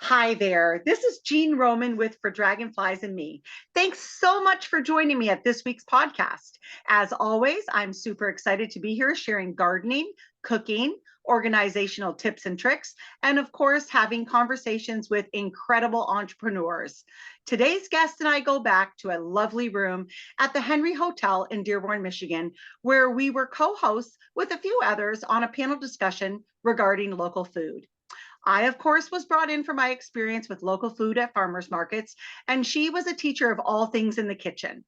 Hi there. This is Jean Roman with For Dragonflies and Me. Thanks so much for joining me at this week's podcast. As always, I'm super excited to be here sharing gardening, cooking, organizational tips and tricks, and of course, having conversations with incredible entrepreneurs. Today's guest and I go back to a lovely room at the Henry Hotel in Dearborn, Michigan, where we were co-hosts with a few others on a panel discussion regarding local food. I, of course, was brought in for my experience with local food at farmers markets, and she was a teacher of all things in the kitchen.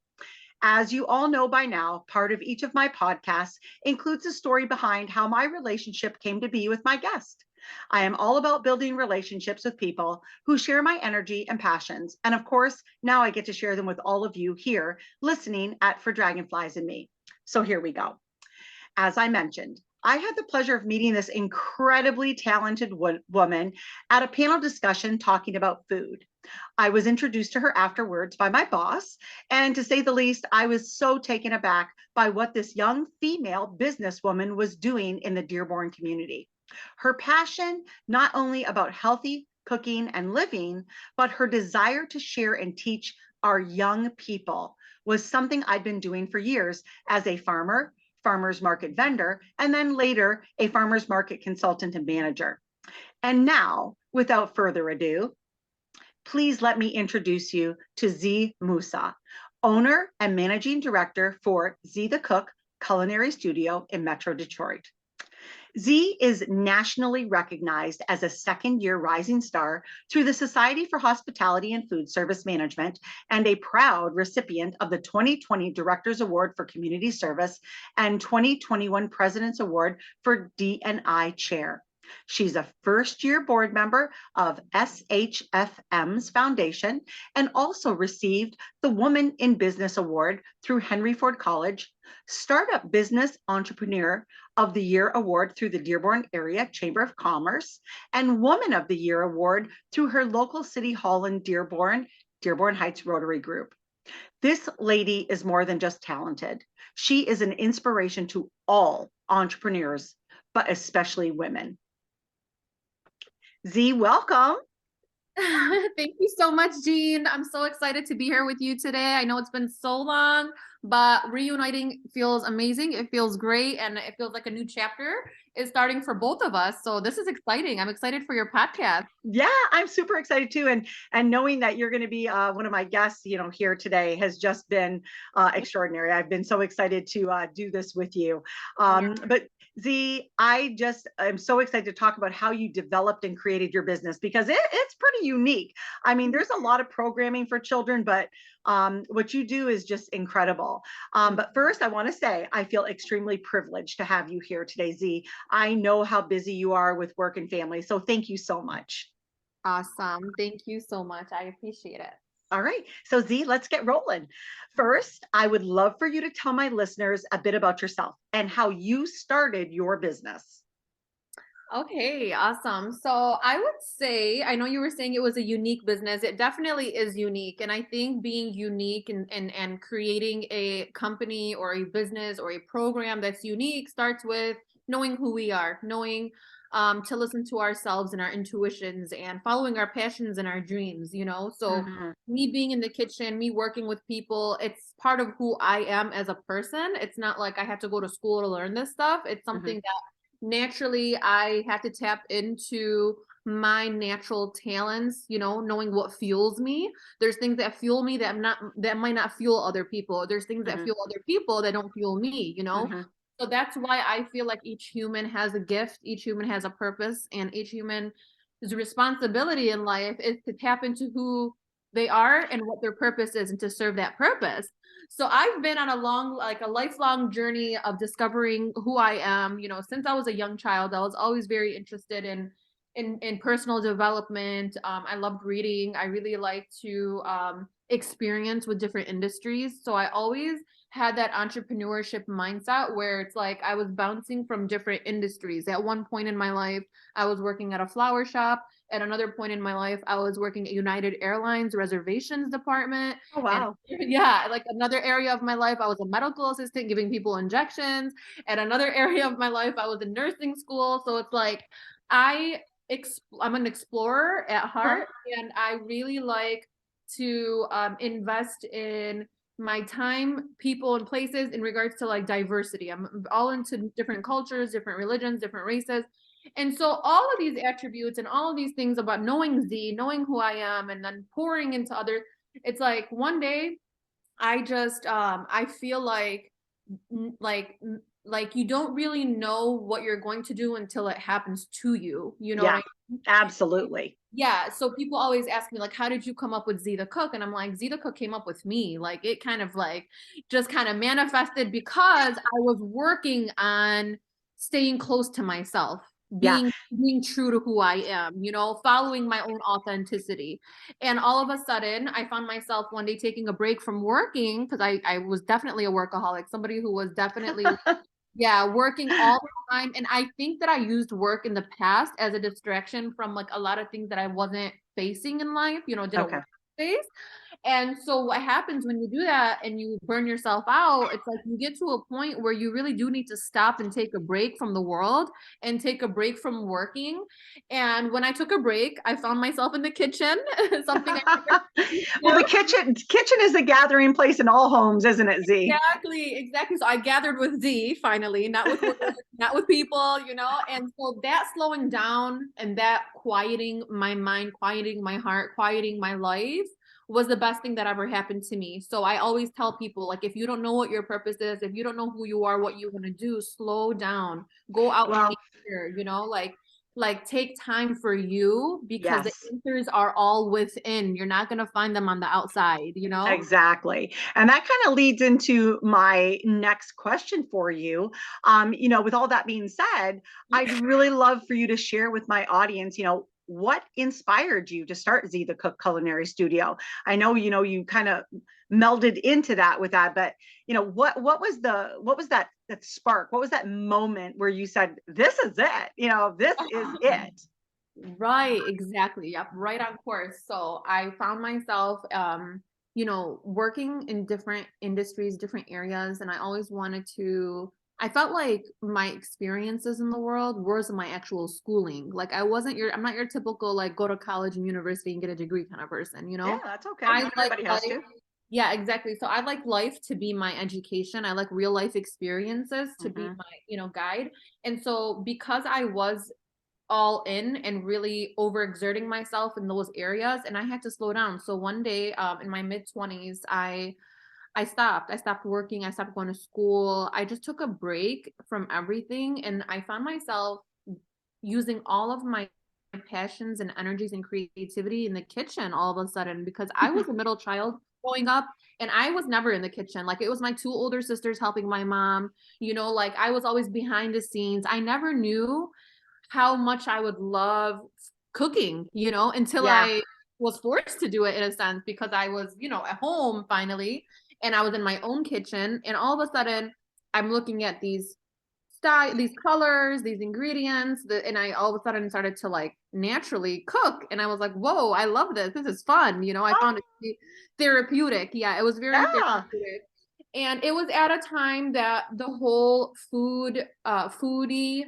As you all know by now, part of each of my podcasts includes a story behind how my relationship came to be with my guest. I am all about building relationships with people who share my energy and passions. And of course, now I get to share them with all of you here listening at For Dragonflies and Me. So here we go. As I mentioned, I had the pleasure of meeting this incredibly talented woman at a panel discussion talking about food. I was introduced to her afterwards by my boss, and to say the least, I was so taken aback by what this young female businesswoman was doing in the Dearborn community. Her passion, not only about healthy cooking and living, but her desire to share and teach our young people was something I'd been doing for years as a farmers market vendor, and then later a farmers market consultant and manager. And now, without further ado, please let me introduce you to Zee Moussa, owner and managing director for Zee the Cook Culinary Studio in Metro Detroit. Zee is nationally recognized as a second-year rising star through the Society for Hospitality and Foodservice Management and a proud recipient of the 2020 Directors Award for Community Service and 2021 President's Award for D&I Chair. She's a first-year board member of SHFM's foundation and also received the Woman in Business Award through Henry Ford College, Startup Business Entrepreneur of the Year Award through the Dearborn Area Chamber of Commerce, and Woman of the Year Award through her local city hall in Dearborn Heights Rotary Group. This lady is more than just talented. She is an inspiration to all entrepreneurs, but especially women. Zee, welcome. Thank you so much, Jean. I'm so excited to be here with you today. I know it's been so long, but reuniting feels amazing. It feels great, and it feels like a new chapter is starting for both of us. So this is exciting. I'm excited for your podcast. Yeah, I'm super excited too, and knowing that you're going to be one of my guests, here today has just been extraordinary. I've been so excited to do this with you. But Zee, I'm so excited to talk about how you developed and created your business because it's pretty unique. I mean, there's a lot of programming for children, but what you do is just incredible. But first, I want to say I feel extremely privileged to have you here today, Zee. I know how busy you are with work and family, so thank you so much. Awesome. Thank you so much. I appreciate it. All right, so Zee, let's get rolling. First, I would love for you to tell my listeners a bit about yourself and how you started your business. Okay, awesome. So I would say, I know you were saying it was a unique business. It definitely is unique. And I think being unique and creating a company or a business or a program that's unique starts with knowing who we are, knowing to listen to ourselves and our intuitions and following our passions and our dreams. So me being in the kitchen, me working with people, it's part of who I am as a person. It's not like I have to go to school to learn this stuff. It's something that naturally I had to tap into my natural talents, knowing what fuels me. There's things that fuel me that might not fuel other people. There's things that fuel other people that don't fuel me. So that's why I feel like each human has a gift, each human has a purpose, and each human's responsibility in life is to tap into who they are and what their purpose is and to serve that purpose. So I've been on a lifelong journey of discovering who I am. Since I was a young child, I was always very interested in personal development. I loved reading. I really like to experience with different industries. So I always had that entrepreneurship mindset where it's like I was bouncing from different industries. At one point in my life, I was working at a flower shop. At another point in my life, I was working at United Airlines reservations department. Oh, wow. And yeah, like another area of my life, I was a medical assistant giving people injections. At another area of my life, I was in nursing school. So it's like I I'm an explorer at Huh? heart, and I really like to invest in my time, people, and places in regards to like diversity. I'm all into different cultures, different religions, different races. And so all of these attributes and all of these things about knowing Z, knowing who I am, and then pouring into others, it's like one day I just I feel like like like you don't really know what you're going to do until it happens to you. You know what Yeah, I mean? absolutely. Yeah. So people always ask me like, how did you come up with Z the Cook? And I'm like, Z the Cook came up with me. Like it kind of like just kind of manifested because I was working on staying close to myself, Yeah. being true to who I am, following my own authenticity. And all of a sudden, I found myself one day taking a break from working because I was definitely a workaholic, somebody who was definitely, yeah, working all the time. And I think that I used work in the past as a distraction from like a lot of things that I wasn't facing in life, didn't Okay. want to face. And so what happens when you do that and you burn yourself out, it's like you get to a point where you really do need to stop and take a break from the world and take a break from working. And when I took a break, I found myself in the kitchen, something I never used Well, the to. kitchen is a gathering place in all homes, isn't it, Z? Exactly, exactly. So I gathered with Z finally, not with work, not with people, And so that slowing down and that quieting my mind, quieting my heart, quieting my life was the best thing that ever happened to me. So I always tell people, like, if you don't know what your purpose is, if you don't know who you are, what you want to do, slow down, go out in Well, nature, like take time for you because the yes. answers are all within. You're not going to find them on the outside. Exactly. And that kind of leads into my next question for you. With all that being said, I'd really love for you to share with my audience, what inspired you to start Z the Cook Culinary Studio? I know, you kind of melded into that with that, but what was that spark? What was that moment where you said, this is it, this is it? Right, exactly. Yep, right on course. So I found myself working in different industries, different areas, and I always wanted to I felt like my experiences in the world was my actual schooling. Like I'm not your typical like go to college and university and get a degree kind of person. Yeah, that's okay. I Not like everybody has life. to. Yeah, exactly. So I like life to be my education. I like real life experiences to be Hmm. my guide. And so because I was all in and really overexerting myself in those areas and I had to slow down. So one day in my mid 20s I stopped working, I stopped going to school. I just took a break from everything and I found myself using all of my passions and energies and creativity in the kitchen all of a sudden because I was a middle child growing up and I was never in the kitchen. Like it was my two older sisters helping my mom, like I was always behind the scenes. I never knew how much I would love cooking, until Yeah. I was forced to do it in a sense because I was, at home finally and I was in my own kitchen and all of a sudden I'm looking at these colors, these ingredients, and I all of a sudden started to like naturally cook and I was like, "Whoa, I love this. This is fun." I Oh, found it to be therapeutic. Yeah, it was very yeah. therapeutic. And it was at a time that the whole foodie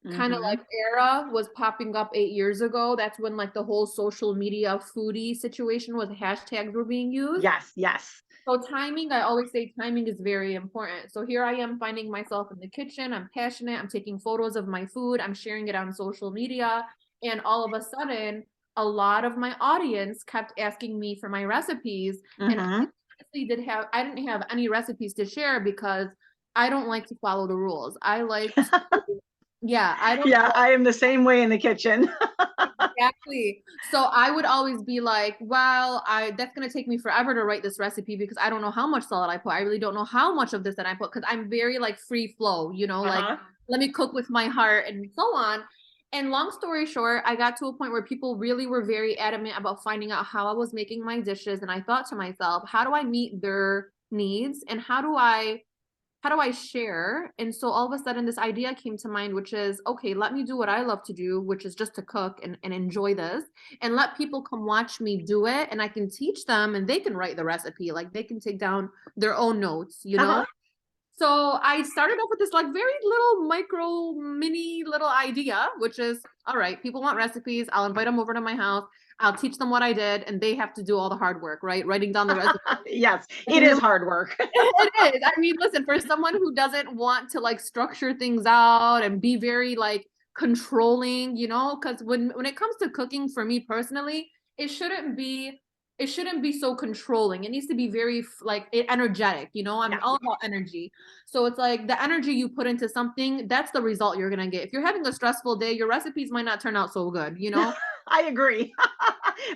kind of like Hmm. era was popping up 8 years ago. That's when like the whole social media foodie situation was hashtags were being used. Yes, yes. So timing, I always say timing is very important. So here I am finding myself in the kitchen. I'm passionate. I'm taking photos of my food. I'm sharing it on social media. And all of a sudden, a lot of my audience kept asking me for my recipes. And Hmm. I didn't have any recipes to share because I don't like to follow the rules. I like to, yeah, I don't Yeah, I am the same way in the kitchen. exactly. So I would always be like, well, I that's gonna take me forever to write this recipe because I don't know how much salt I put. I really don't know how much of this that I put because I'm very like free flow, like Uh-huh. let me cook with my heart and so on. And long story short, I got to a point where people really were very adamant about finding out how I was making my dishes. And I thought to myself, how do I meet their needs and how do I share? And so all of a sudden this idea came to mind, which is, okay, let me do what I love to do, which is just to cook and enjoy this and let people come watch me do it. And I can teach them and they can write the recipe. Like they can take down their own notes, Uh-huh. So I started off with this like very little micro mini little idea, which is, all right, people want recipes. I'll invite them over to my house. I'll teach them what I did, and they have to do all the hard work, right? Writing down the recipe. Yes, it is hard work. It is. I mean, listen, for someone who doesn't want to like structure things out and be very like controlling, you know, because when it comes to cooking, for me personally, it shouldn't be it shouldn't be so controlling. It needs to be very like energetic, you know. I'm Yeah. all about energy. So it's like the energy you put into something, that's the result you're gonna get. If you're having a stressful day, your recipes might not turn out so good, you know? I agree.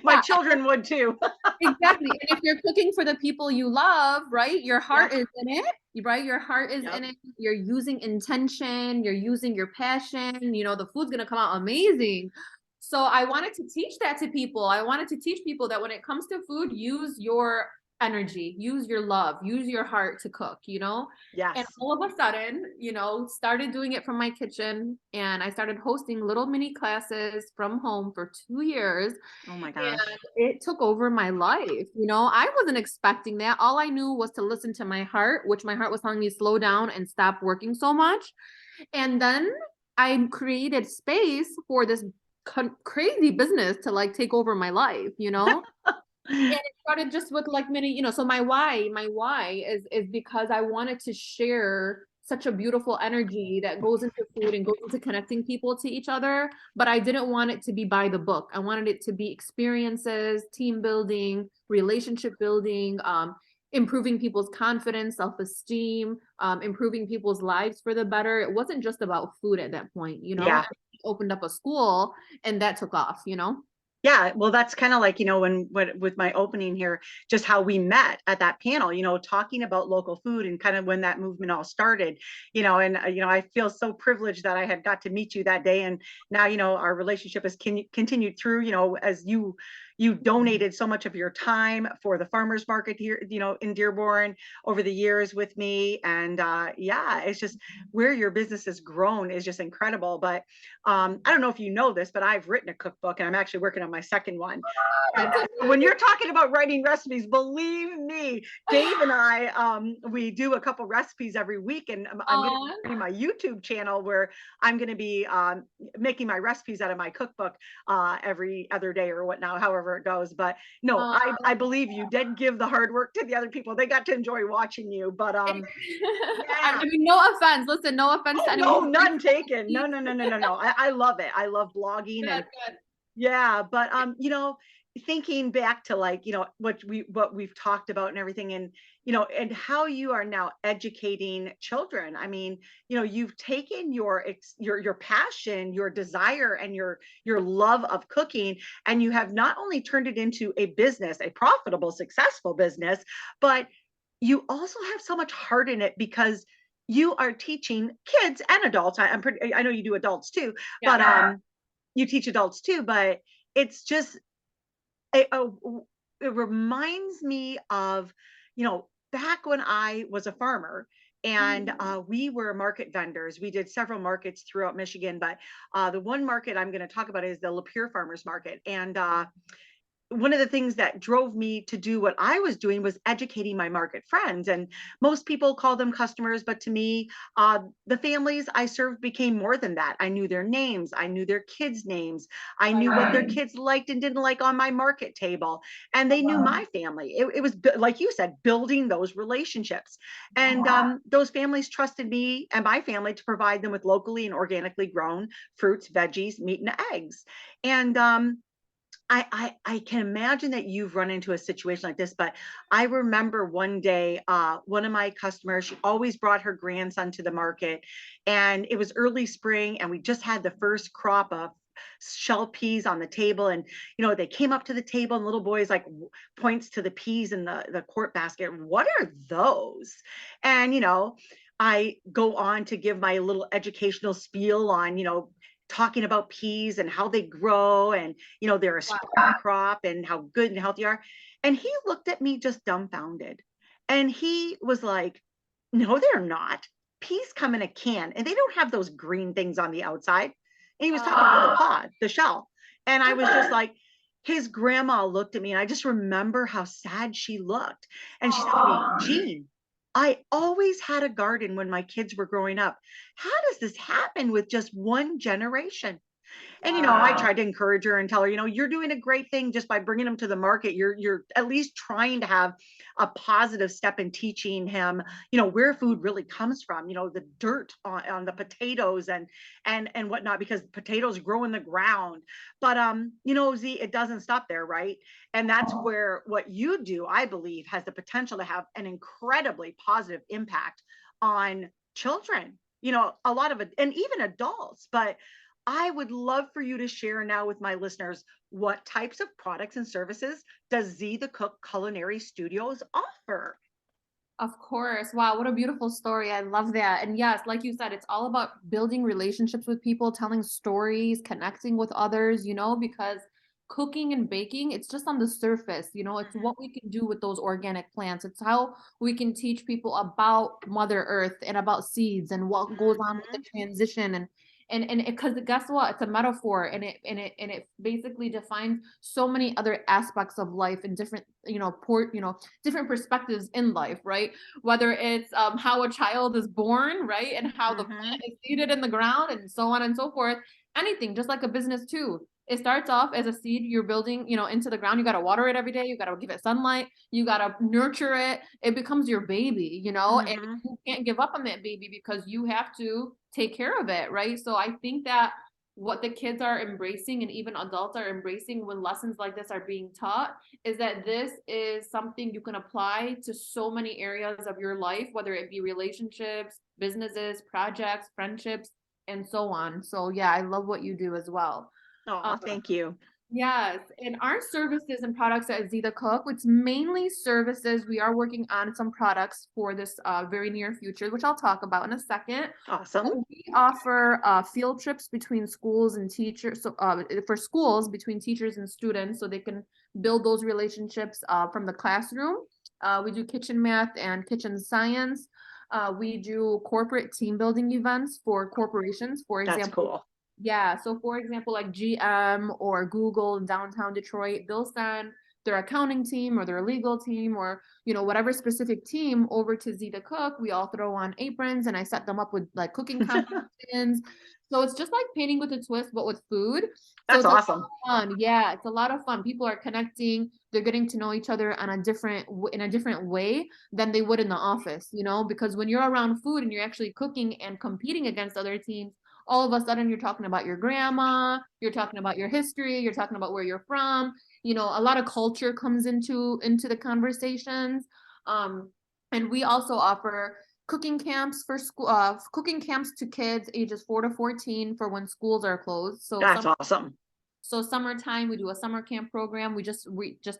My Yeah. children would too. Exactly. And if you're cooking for the people you love, right? Your Yeah. heart is in it, right? Your heart is in Yep. it. You're using intention, you're using your passion, you know, the food's going to come out amazing. So I wanted to teach that to people. I wanted to teach people that when it comes to food, use your energy, use your love, use your heart to cook, you know? And Yes. all of a sudden, you know, started doing it from my kitchen, and I started hosting little mini classes from home for 2 years, Oh my and gosh. it took over my life. You know, I wasn't expecting that. All I knew was to listen to my heart, which my heart was telling me slow down and stop working so much. And then I created space for this crazy business to like take over my life, you know? And it started just with like many, you know, so my why is because I wanted to share such a beautiful energy that goes into food and goes into connecting people to each other, but I didn't want it to be by the book. I wanted it to be experiences, team building, relationship building, improving people's confidence, self-esteem, improving people's lives for the better. It wasn't just about food at that point, you know. Yeah. I opened up a school and that took off, you know. Yeah, well, that's kind of like, when with my opening here, just how we met at that panel, talking about local food and kind of when that movement all started, and I feel so privileged that I had got to meet you that day, and now, our relationship has continued through, as you donated so much of your time for the farmers market here, in Dearborn over the years with me, and yeah, it's just where your business has grown is just incredible. But I don't know if you know this, but I've written a cookbook and I'm actually working on my second one. And when you're talking about writing recipes, believe me, Dave and I, we do a couple recipes every week, and I'm going to be Oh, starting my YouTube channel where I'm going to be making my recipes out of my cookbook every other day or whatnot, however it goes. But no, I believe you did give the hard work to the other people. They got to enjoy watching you. But I yeah. mean, no offense. Listen, no offense to Oh anyone no, who none taken. No, no, no, no, no, no. I love it. I love blogging, good, and good. yeah, but thinking back to, like, what we've talked about and everything, and and how you are now educating children. I mean, you've taken your passion, your desire, and your love of cooking, and you have not only turned it into a business, a profitable, successful business, but you also have so much heart in it because you are teaching kids and adults. I know you do adults too, Yeah. but you teach adults too, but it's just it reminds me of, back when I was a farmer, and Mhm. we were market vendors. We did several markets throughout Michigan, but the one market I'm going to talk about is the Lapeer Farmers Market. And one of the things that drove me to do what I was doing was educating my market friends. And most people call them customers, but to me, the families I served became more than that. I knew their names, I knew their kids' names, I knew what their kids liked and didn't like on my market table, and they knew my family. It was, like you said, building those relationships. And those families trusted me and my family to provide them with locally and organically grown fruits, veggies, meat, and eggs. And I can imagine that you've run into a situation like this, but I remember one day, one of my customers, she always brought her grandson to the market, and it was early spring, and we just had the first crop of shell peas on the table, and they came up to the table, and little boys like points to the peas in the quart basket. What are those? And I go on to give my little educational spiel on talking about peas and how they grow, and they're a Wow. spring crop and how good and healthy are. And he looked at me just dumbfounded, and he was like, no, they're not. Peas come in a can and they don't have those green things on the outside. And he was talking about the pod, the shell. And I was just like, his grandma looked at me, and I just remember how sad she looked. And she said to me, Jean, I always had a garden when my kids were growing up. How does this happen with just one generation? And, I Wow. tried to encourage her and tell her, you're doing a great thing just by bringing him to the market. You're at least trying to have a positive step in teaching him, where food really comes from, the dirt on the potatoes and whatnot, because potatoes grow in the ground. But Z, it doesn't stop there, right? And that's where what you do, I believe, has the potential to have an incredibly positive impact on children, a lot of it, and even adults. But I would love for you to share now with my listeners, what types of products and services does Z the Cook Culinary Studios offer? Of course. Wow, what a beautiful story. I love that. And yes, like you said, it's all about building relationships with people, telling stories, connecting with others, because cooking and baking, it's just on the surface, it's Mhm, what we can do with those organic plants. It's how we can teach people about Mother Earth and about seeds and what goes on with the mhm, transition and because guess what? It's a metaphor and it basically defines so many other aspects of life and different, different perspectives in life, right? Whether it's how a child is born, right? And how the mhm. plant is seeded in the ground and so on and so forth. Anything, just like a business too. It starts off as a seed you're building, into the ground. You got to water it every day. You got to give it sunlight. You got to nurture it. It becomes your baby, and Mhm. you can't give up on that baby because you have to take care of it, right? So I think that what the kids are embracing and even adults are embracing when lessons like this are being taught is that this is something you can apply to so many areas of your life, whether it be relationships, businesses, projects, friendships, and so on. So yeah, I love what you do as well. Oh, Um, thank you. Yes, and our services and products at Zeta Cook, it's mainly services. We are working on some products for this very near future, which I'll talk about in a second. Awesome. We offer field trips between schools and teachers, so for schools between teachers and students, so they can build those relationships from the classroom. We do kitchen math and kitchen science. We do corporate team building events for corporations, for That's example. cool. Yeah, so for example, like GM or Google in downtown Detroit, they'll send their accounting team or their legal team or whatever specific team over to Zeta Cook. We all throw on aprons and I set them up with like cooking competitions. So it's just like painting with a twist, but with food. So That's it's a lot awesome. of fun. Yeah, it's a lot of fun. People are connecting. They're getting to know each other on a in a different way than they would in the office. Because when you're around food and you're actually cooking and competing against other teams, all of a sudden you're talking about your grandma, you're talking about your history, you're talking about where you're from. A lot of culture comes into the conversations. Um, and we also offer cooking camps for school, cooking camps to kids ages 4 to 14 for when schools are closed. That's awesome. So summertime, we do a summer camp program. We just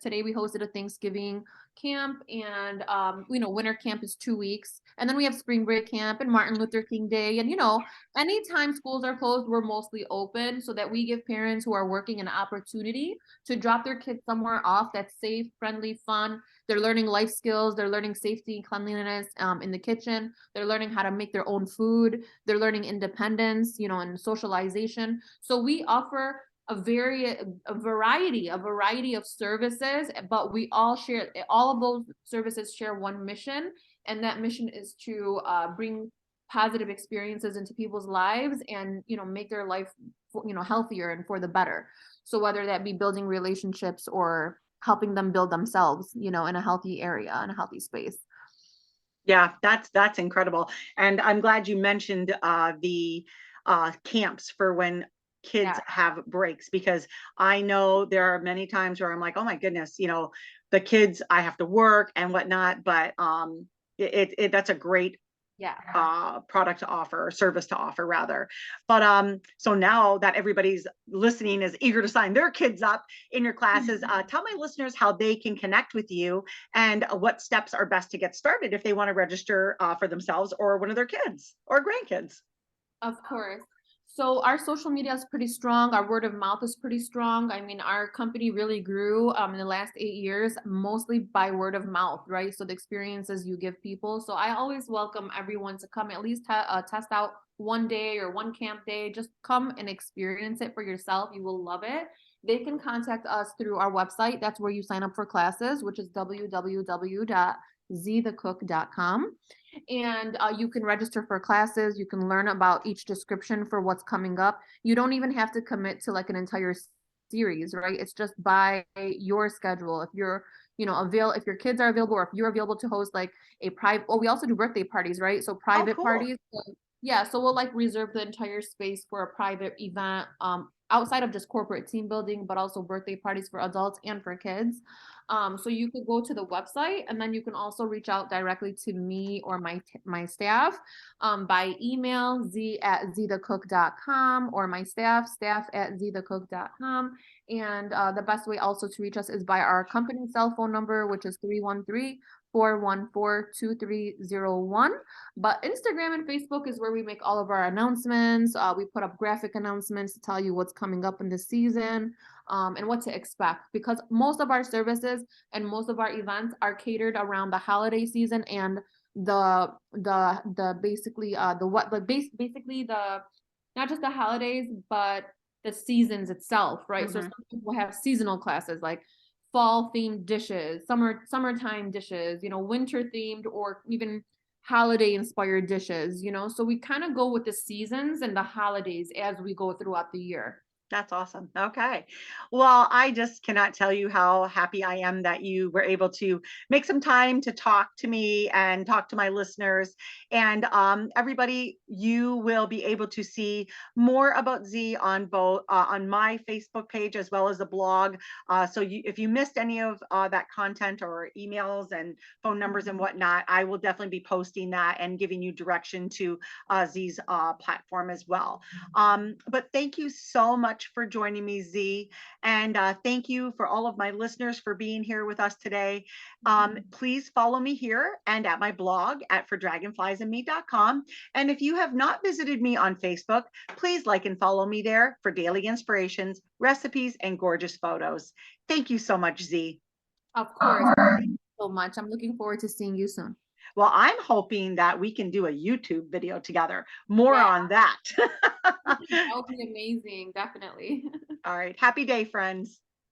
today we hosted a Thanksgiving camp, and winter camp is 2 weeks, and then we have spring break camp and Martin Luther King Day, and anytime schools are closed, we're mostly open so that we give parents who are working an opportunity to drop their kids somewhere off that's safe, friendly, fun. They're learning life skills. They're learning safety and cleanliness in the kitchen. They're learning how to make their own food. They're learning independence, and socialization. So we offer a variety of services, but we all of those services share one mission, and that mission is to bring positive experiences into people's lives and make their life healthier and for the better. So whether that be building relationships or helping them build themselves in a healthy area, in a healthy space. Yeah, that's incredible. And I'm glad you mentioned the camps for when Yeah. kids have breaks, because I know there are many times where I'm like, oh my goodness, the kids, I have to work and whatnot. But that's a great Yeah. product to offer, or service to offer rather. But so now that everybody's listening is eager to sign their kids up in your classes, tell my listeners how they can connect with you and what steps are best to get started if they want to register for themselves or one of their kids or grandkids. Of course. So our social media is pretty strong. Our word of mouth is pretty strong. I mean, our company really grew in the last 8 years, mostly by word of mouth, right? So the experiences you give people. So I always welcome everyone to come at least test out one day or one camp day. Just come and experience it for yourself. You will love it. They can contact us through our website. That's where you sign up for classes, which is www zeethecook.com. And you can register for classes. You can learn about each description for what's coming up. You don't even have to commit to like an entire series, right? It's just by your schedule. If you're, if your kids are available, or if you're available to host like a private, oh, we also do birthday parties, right? So Oh, private cool. parties. So, yeah, so we'll like reserve the entire space for a private event, outside of just corporate team building, but also birthday parties for adults and for kids. So you could go to the website, and then you can also reach out directly to me or my staff, by email, z@zeethecook.com, or my staff@zeethecook.com. And the best way also to reach us is by our company cell phone number, which is 313-414-2301. But Instagram and Facebook is where we make all of our announcements. We put up graphic announcements to tell you what's coming up in the season, and what to expect, because most of our services and most of our events are catered around the holiday season and the basically the what the base basically the not just the holidays, but the seasons itself, right? So Hmm. some people have seasonal classes like fall themed dishes, summertime dishes, winter themed, or even holiday inspired dishes, so we kind of go with the seasons and the holidays as we go throughout the year. That's awesome. Okay. Well, I just cannot tell you how happy I am that you were able to make some time to talk to me and talk to my listeners. And everybody, you will be able to see more about Zee on both on my Facebook page as well as the blog. If you missed any of that content or emails and phone numbers and whatnot, I will definitely be posting that and giving you direction to Zee's platform as well. But thank you so much for joining me, Zee. And thank you for all of my listeners for being here with us today. Please follow me here and at my blog at fordragonfliesandme.com. And if you have not visited me on Facebook, please like and follow me there for daily inspirations, recipes, and gorgeous photos. Thank you so much, Zee. Of course. Thank you so much. I'm looking forward to seeing you soon. Well, I'm hoping that we can do a YouTube video together. More Yeah, on that. that would be amazing. Definitely. All right. Happy day, friends.